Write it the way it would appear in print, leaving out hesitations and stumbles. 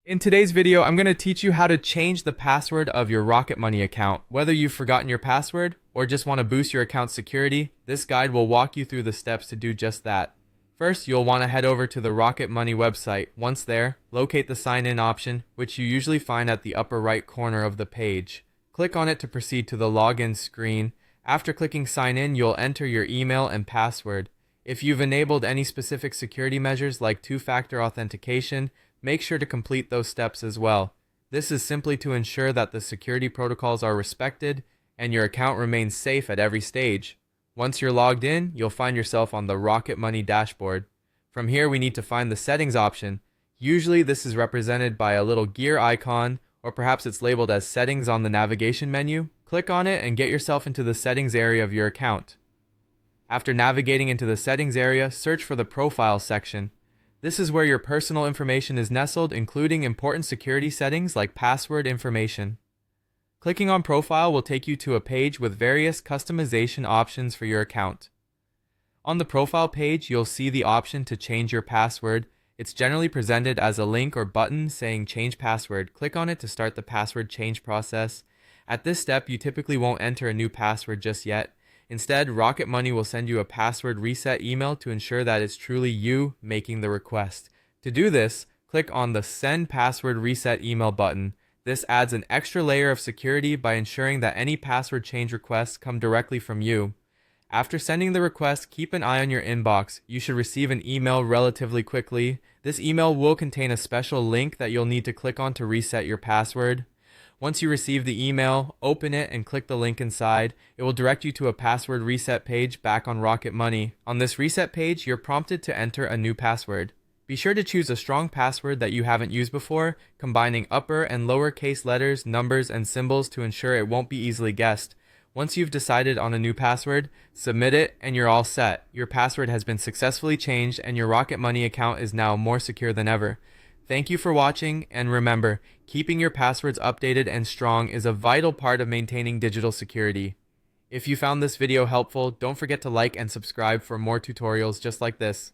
In today's video, I'm going to teach you how to change the password of your Rocket Money account. Whether you've forgotten your password or just want to boost your account's security, this guide will walk you through the steps to do just that. First, you'll want to head over to the Rocket Money website. Once there, locate the sign in option, which you usually find at the upper right corner of the page. Click on it to proceed to the login screen. After clicking sign in, you'll enter your email and password. If you've enabled any specific security measures like two-factor authentication, make sure to complete those steps as well. This is simply to ensure that the security protocols are respected and your account remains safe at every stage. Once you're logged in, you'll find yourself on the Rocket Money dashboard. From here, we need to find the settings option. Usually this is represented by a little gear icon, or perhaps it's labeled as settings on the navigation menu. Click on it and get yourself into the settings area of your account. After navigating into the settings area, search for the profile section. This is where your personal information is nestled, including important security settings like password information. Clicking on Profile will take you to a page with various customization options for your account. On the Profile page, you'll see the option to change your password. It's generally presented as a link or button saying Change Password. Click on it to start the password change process. At this step, you typically won't enter a new password just yet. Instead, Rocket Money will send you a password reset email to ensure that it's truly you making the request. To do this, click on the Send Password Reset Email button. This adds an extra layer of security by ensuring that any password change requests come directly from you. After sending the request, keep an eye on your inbox. You should receive an email relatively quickly. This email will contain a special link that you'll need to click on to reset your password. Once you receive the email, open it and click the link inside. It will direct you to a password reset page back on Rocket Money. On this reset page, you're prompted to enter a new password. Be sure to choose a strong password that you haven't used before, combining upper and lowercase letters, numbers, and symbols to ensure it won't be easily guessed. Once you've decided on a new password, submit it and you're all set. Your password has been successfully changed and your Rocket Money account is now more secure than ever. Thank you for watching, and remember, keeping your passwords updated and strong is a vital part of maintaining digital security. If you found this video helpful, don't forget to like and subscribe for more tutorials just like this.